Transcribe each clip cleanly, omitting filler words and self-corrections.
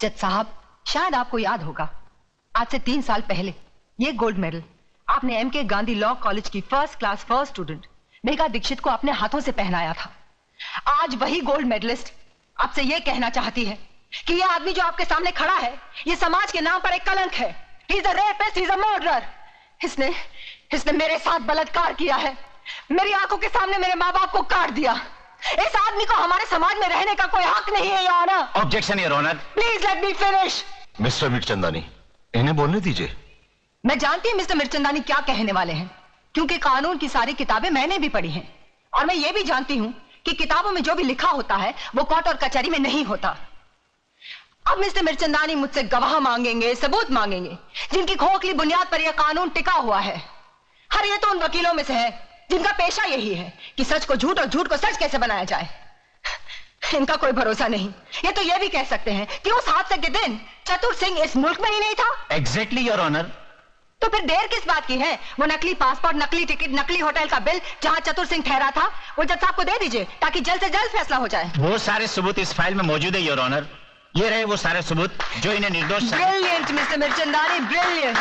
जज साहब, शायद आपको याद होगा, आज से 3 साल पहले ये गोल्ड मेडल आपने एमके गांधी लॉ कॉलेज की first class first student Megha Dikshit को अपने हाथों से पहनाया था। आज वही गोल्ड मेडलिस्ट आपसे ये कहना चाहती है कि ये आदमी जो आपके सामने खड़ा है, ये समाज के नाम पर एक कलंक है। He is a rapist, he is a murderer। इसने मेरे साथ बलात्कार किया है, मेरी आंखों के सामने मेरे माँ बाप को काट दिया। इस आदमी को हमारे समाज में रहने का कोई हक नहीं है, your honour. Objection, your honour. Please let me finish. Mister Mirchandani, इन्हें बोलने दीजिए। मैं जानती हूँ मिस्टर मिर्चंदानी क्या कहने वाले हैं, क्योंकि कानून की सारी किताबें मैंने भी पढ़ी हैं, और मैं ये भी जानती हूँ कि किताबों में जो भी लिखा होता है वो कोर्ट और कचहरी में नहीं होता। अब मिस्टर मिर्चंदानी मुझसे गवाह मांगेंगे, सबूत मांगेंगे, जिनकी खोखली बुनियाद पर यह कानून टिका हुआ है। हर ये तो उन वकीलों में से है जिनका पेशा यही है कि सच को झूठ और झूठ को सच कैसे बनाया जाए। इनका कोई भरोसा नहीं। ये तो ये भी कह सकते हैं कि उस हादसे के दिन चतुर सिंह इस मुल्क में ही नहीं था। Exactly your honour. तो फिर देर किस बात की है? वो नकली पासपोर्ट, नकली टिकट, नकली होटल का बिल जहां चतुर सिंह ठहरा था, वो जज साहब को दे दीजिए ताकि जल्द से जल्द फैसला हो जाए। वो सारे सबूत इस फाइल में मौजूद है योर ऑनर। ये रहे वो सारे सबूत जो इन्हें निर्दोष। Brilliant mister Mirchandani, brilliant.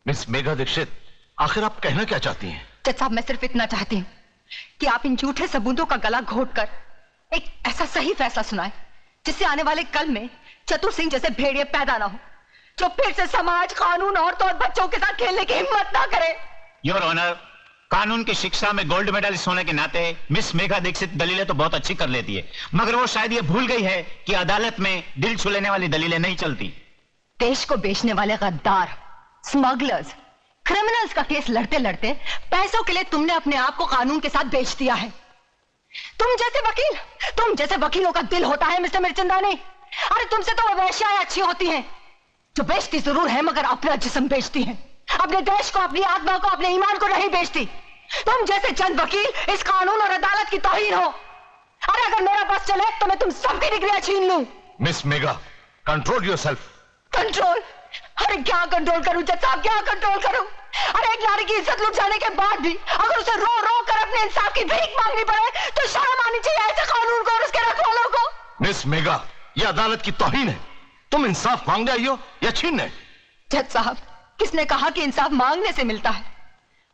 Miss Megha Dikshit, आखिर आप कहना क्या चाहती हैं? जज साहब, मैं सिर्फ इतना चाहती हूँ कि आप इन झूठे सबूतों का गला घोटकर एक ऐसा सही फैसला सुनाएं जिससे आने वाले कल में चतुर सिंह जैसे भेड़िए पैदा ना हो, जो फिर से समाज, कानून, औरतों और बच्चों के साथ खेलने की हिम्मत ना करे। योर ऑनर, कानून की शिक्षा में गोल्ड मेडलिस्ट होने के नाते मिस मेघा दीक्षित दलीलें तो बहुत अच्छी कर लेती है, मगर वो शायद ये भूल गई है कि अदालत में दिल छू लेने वाली दलीलें नहीं चलती। देश को बेचने वाले गद्दार, स्मगलर्स, क्रिमिनल्स का केस लड़ते लड़ते पैसों के लिए तुमने अपने आप को कानून के साथ बेच दिया है। तुम जैसे वकीलों का दिल होता है मिस्टर मिर्चंदानी। अरे तुमसे तो वो वेश्याएं अच्छी होती हैं जो बेचती जरूर है मगर अपना जिस्म बेचती हैं, अपने देश को, अपनी आत्मा को, अपने ईमान को नहीं बेचती। तुम जैसे चंद वकील इस कानून और अदालत की तौहीन हो। अरे अगर मेरा बस चले तो मैं तुम सबकी डिग्रियां छीन लूं। Miss Megha, control yourself. Control? अरे क्या कंट्रोल करूं जज साहब, क्या कंट्रोल करूं? अरे एक नारी की इज्जत लुट जाने के बाद भी अगर उसे रो रो कर अपने इंसाफ की भीख मांगनी पड़े तो शर्म आनी चाहिए ऐसे कानून को और उसके रखवालों को। मिस मेघा, यह अदालत की तौहीन है। तुम इंसाफ मांगने आई हो या छीनने? जज साहब, किसने कहा कि इंसाफ मांगने से मिलता है?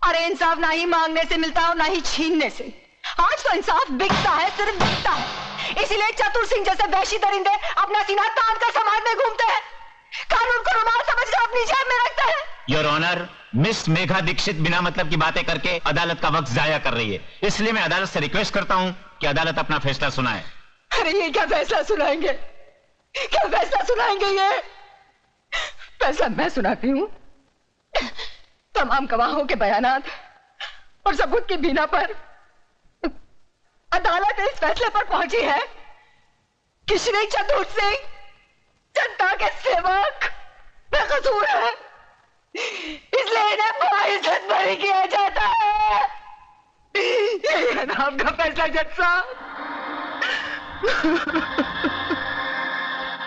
अरे इंसाफ ना ही मांगने से मिलता है और ना ही छीनने से। आज तो इंसाफ बिकता है, सिर्फ बिकता है। इसीलिए चतुर सिंह जैसे वैशी दरिंदे अपना सीना तान कर समाज में घूमते हैं, कानून को रुमाल समझकर अपनी जेब में रखते हैं। Your honour, miss Megha Dikshit बिना मतलब की बातें करके अदालत का वक्त जाया कर रही है, इसलिए मैं अदालत से रिक्वेस्ट करता हूं कि अदालत अपना फैसला सुनाए। अरे ये क्या फैसला सुनाएंगे? क्या फैसला सुनाएंगे? ये फैसला मैं सुनाती हूँ। तमाम गवाहों के बयानात और सबूत की बिना पर अदालत इस फैसले पर पहुंची है कि श्री चतुर सिंह जनता के सेवक बेकसूर है, इसलिए इन्हें बाइज्जत बरी किया जाता है। ये है ना आपका फैसला जज साहब?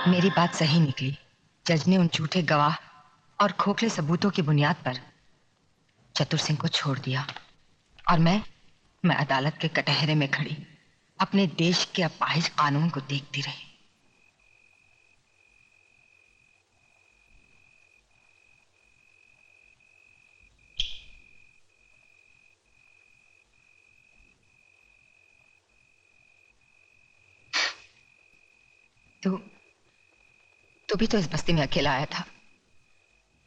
मेरी बात सही निकली। जज ने उन झूठे गवाह और खोखले सबूतों की बुनियाद पर चतुर सिंह को छोड़ दिया और मैं अदालत के कटहरे में खड़ी अपने देश के अपाहिज कानून को देखती रही। तू भी तो इस बस्ती में अकेला आया था,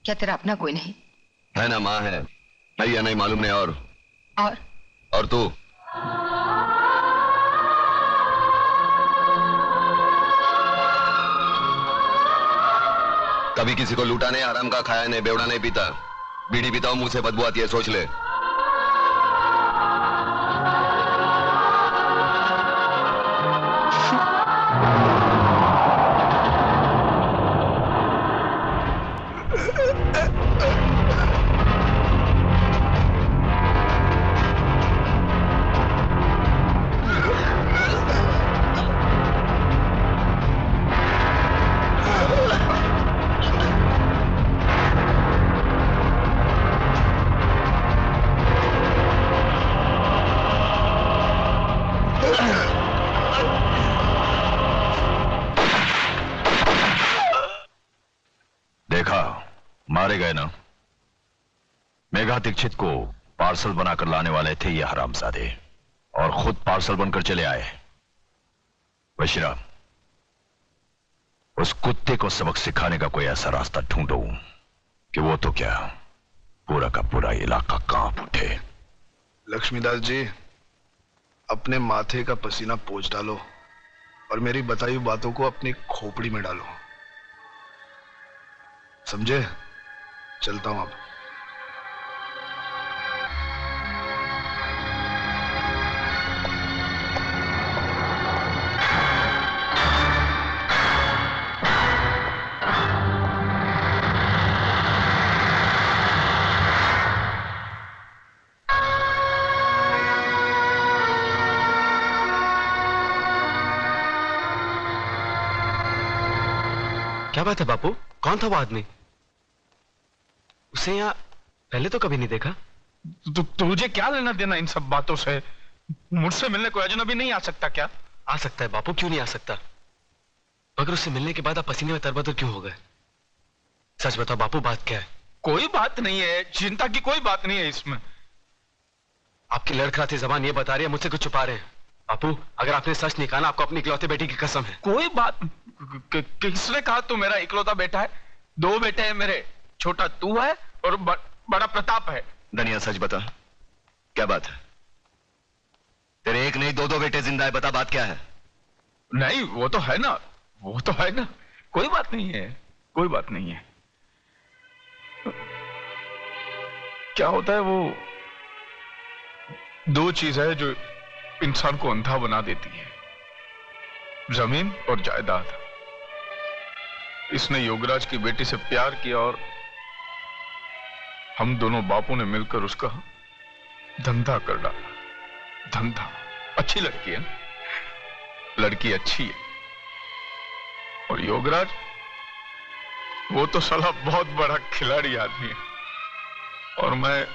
क्या तेरा अपना कोई नहीं? है ना, माँ है, या नहीं मालूम नहीं। और तू? कभी किसी को लूटा नहीं, हराम का खाया नहीं, बेवड़ा नहीं पीता, बीड़ी पीता हूं, मुंह से बदबू आती है, सोच ले। है ना, मेघा दीक्षित को पार्सल बनाकर लाने वाले थे ये हरामजादे, और खुद पार्सल बनकर चले आए। बशीरा, उस कुत्ते को सबक सिखाने का कोई ऐसा रास्ता ढूंढो कि वो तो क्या, पूरा का पूरा इलाका कांप उठे। लक्ष्मीदास जी, अपने माथे का पसीना पोंछ डालो और मेरी बताई हुई बातों को अपनी खोपड़ी में डालो, समझे? चलता हूं अब। क्या बात है बापू, कौन था वो आदमी? उसे यहाँ पहले तो कभी नहीं देखा। तुझे क्या लेना देना इन सब बातों से? मुझसे मिलने कोई अजनबी नहीं आ सकता क्या? आ सकता है बापू, क्यों नहीं आ सकता? मगर उससे मिलने के बाद आप पसीने में तरबतर क्यों हो गए? सच बताओ बापू, बात क्या है? कोई बात नहीं है, चिंता की कोई बात नहीं है इसमें। आपकी लड़खड़ाती जबान ये बता रही है मुझसे कुछ छुपा रहे हैं। बापू, अगर आपने सच नहीं कहा ना, आपको अपनी इकलौते बेटी की कसम है। कोई बात किसने कहा तू मेरा इकलौता बेटा है? 2 बेटे हैं मेरे, छोटा तू है और बड़ा प्रताप है। धनिया सच बता, क्या बात है? तेरे एक नहीं 2 बेटे जिंदा है, बता बात क्या है? नहीं, वो तो है ना, वो तो है ना, कोई बात नहीं है, कोई बात नहीं है। क्या होता है, वो 2 चीज है जो इंसान को अंधा बना देती है, जमीन और जायदाद। इसने योगराज की बेटी से प्यार किया और हम दोनों बापों ने मिलकर उसका धंधा कर डाला। धंधा। अच्छी लड़की है, लड़की अच्छी है। और योगराज, वो तो साला बहुत बड़ा खिलाड़ी आदमी है और मैं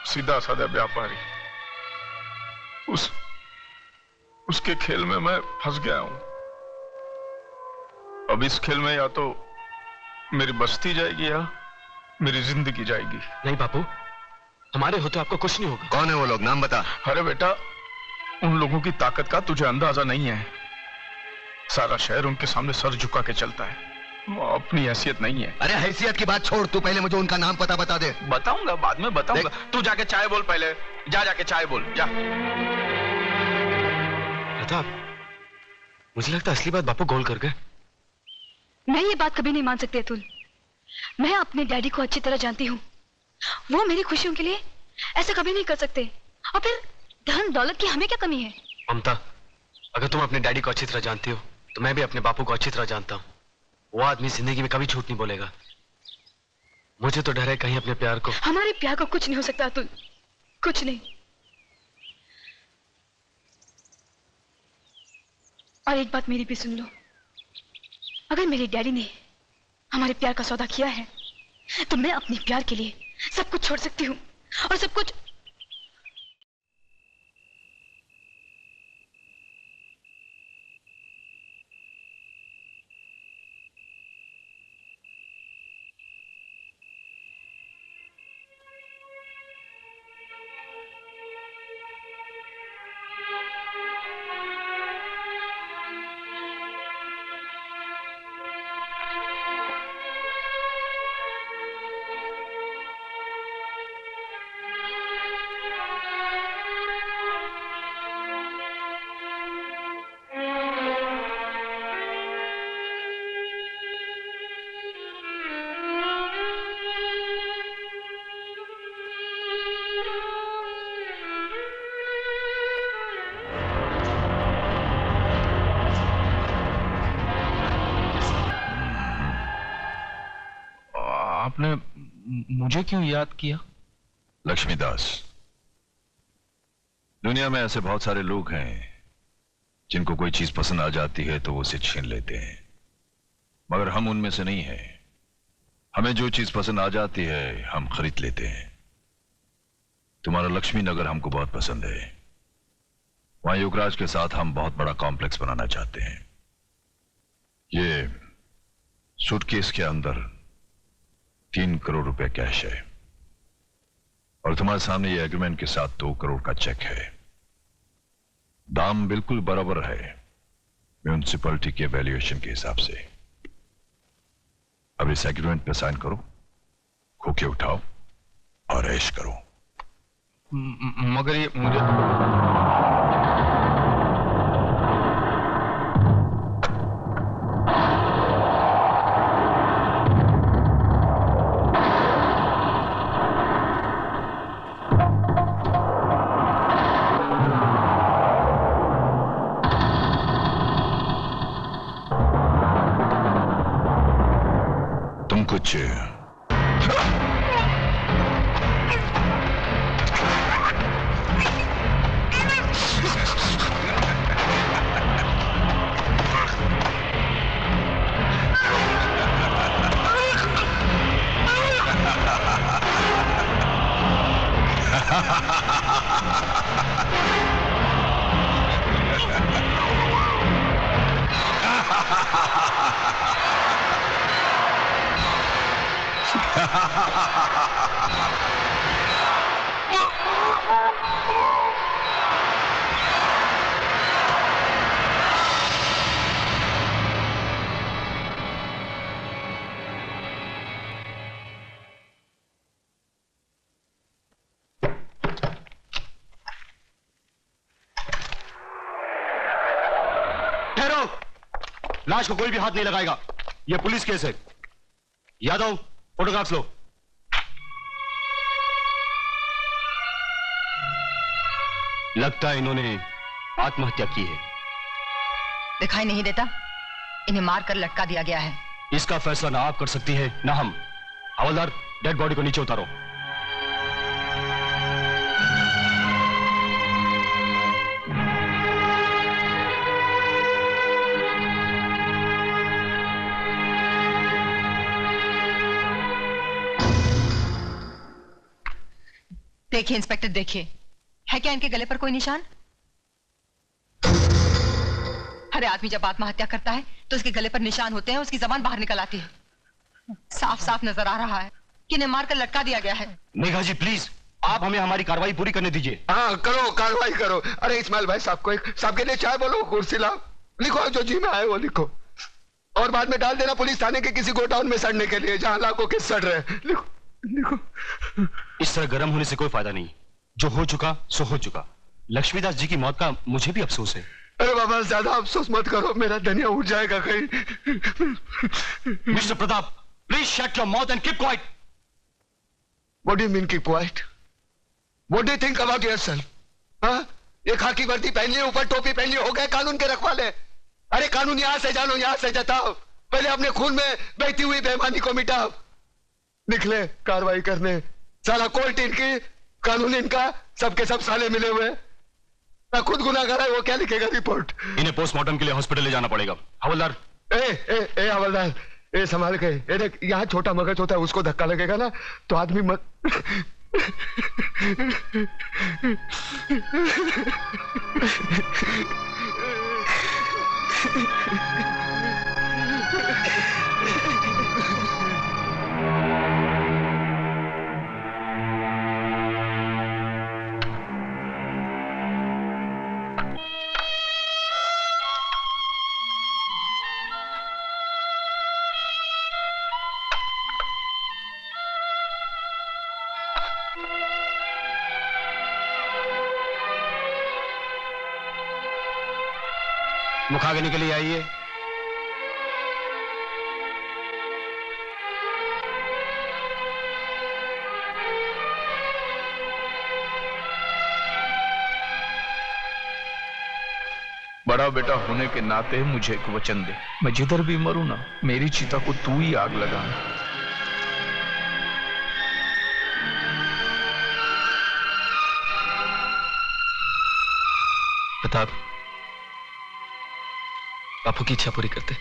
सीधा साधा व्यापारी। उसके खेल में मैं फंस गया हूं। अब इस खेल में या तो मेरी बस्ती जाएगी या मेरी जिंदगी जाएगी। नहीं बापू, हमारे होते आपको कुछ नहीं होगा। कौन है वो लोग, नाम बता। अरे बेटा, उन लोगों की ताकत का तुझे अंदाजा नहीं है। सारा शहर उनके सामने सर झुका के चलता है, वो अपनी हैसियत नहीं है। अरे हैसियत की बात छोड़, तू पहले मुझे उनका नाम पता बता दे। बताऊंगा, बाद में बताऊंगा। तू जाके चाय बोल, पहले जाके चाय बोल, जा। प्रताप, मुझे लगता है असली बात बापू गोल कर गए। मैं ये बात कभी नहीं मान सकती अतुल। मैं अपने डैडी को अच्छी तरह जानती हूँ। वो मेरी खुशियों के लिए ऐसा कभी नहीं कर सकते। और फिर धन दौलत की हमें क्या कमी है? ममता, अगर तुम अपने डैडी को अच्छी तरह जानती हो तो मैं भी अपने बापू को अच्छी तरह जानता हूँ। वो आदमी जिंदगी में कभी झूठ नहीं बोलेगा। मुझे तो डर है कहीं अपने प्यार को। हमारे प्यार को कुछ नहीं हो सकता अतुल, कुछ नहीं। और एक बात मेरी भी सुन लो, अगर मेरे डैडी ने हमारे प्यार का सौदा किया है तो मैं अपने प्यार के लिए सब कुछ छोड़ सकती हूँ। और सब कुछ आपने मुझे क्यों याद किया? लक्ष्मीदास, दुनिया में ऐसे बहुत सारे लोग हैं जिनको कोई चीज पसंद आ जाती है तो वो उसे छीन लेते हैं, मगर हम उनमें से नहीं हैं। हमें जो चीज पसंद आ जाती है हम खरीद लेते हैं। तुम्हारा लक्ष्मी नगर हमको बहुत पसंद है। वहां युवराज के साथ हम बहुत बड़ा कॉम्प्लेक्स बनाना चाहते हैं। ये सूटकेस के अंदर 3 करोड़ रुपए कैश है और तुम्हारे सामने ये एग्रीमेंट के साथ 2 करोड़ का चेक है। दाम बिल्कुल बराबर है म्यूनिसिपैलिटी के वैल्यूएशन के हिसाब से। अब इस एग्रीमेंट पे साइन करो, खोखे उठाओ और ऐश करो। मगर ये मुझे तुम कुछ लाश को कोई भी हाथ नहीं लगाएगा। यह पुलिस केस है। यादव, फोटोग्राफ्स लो। लगता है इन्होंने आत्महत्या की है। दिखाई नहीं देता? इन्हें मारकर लटका दिया गया है। इसका फैसला ना आप कर सकती है ना हम। हवलदार, डेड बॉडी को नीचे उतारो। देखिए इंस्पेक्टर, देखिए, है क्या इनके गले पर कोई निशान? अरे आदमी जब आत्महत्या करता है तो उसके गले पर निशान होते हैं, उसकी जबान बाहर निकल आती है। साफ साफ नजर आ रहा है कि इन्हें मारकर लटका दिया गया है। मेघा जी प्लीज, आप हमें हमारी कार्रवाई पूरी करने दीजिए। हाँ करो, कार्रवाई करो। अरे इस्माइल भाई, साहब को एक साहब के लिए चाय बोलो, कुर्सी लाओ, लिखो जो जी में आए वो लिखो, और बाद में डाल देना पुलिस थाने के किसी गोडाउन में सड़ने के लिए जहां लाखों के सड़ रहे। लिखो लिखो। इस तरह गर्म होने से कोई फायदा नहीं। जो हो चुका सो हो चुका। लक्ष्मीदास जी की मौत का मुझे भी अफसोस है। अरे बाबा, ज्यादा अफसोस मत करो, मेरा धनिया उठ जाएगा कहीं। Mister Pratap, please shut your mouth and keep quiet. What do you mean keep quiet? What do you think about yourself? हाँ, ये खाकी वर्दी पहन ली, ऊपर टोपी पहन ली, हो गए कानून के रखवाले। अरे कानून यहां से जानो, यहां से जताओ, पहले अपने खून में बहती हुई बेईमानी को मिटाओ। निकले कार्रवाई करने। साला कोर्ट इनकी, कानून इनका, सबके सब साले मिले हुए। ना खुद गुनाहगार है, वो क्या लिखेगा रिपोर्ट? इन्हें पोस्टमार्टम के लिए हॉस्पिटल ले जाना पड़ेगा। हवलदार। ए हवलदार, ए संभाल के। ए देख, यहाँ छोटा मगज होता है, उसको धक्का लगेगा ना तो आदमी मत। मुखाग्नि के लिए आइए। बड़ा बेटा होने के नाते मुझे एक वचन दे, मैं जिधर भी मरूं ना, मेरी चिता को तू ही आग लगाना। प्रताप, बापू की इच्छा पूरी करते।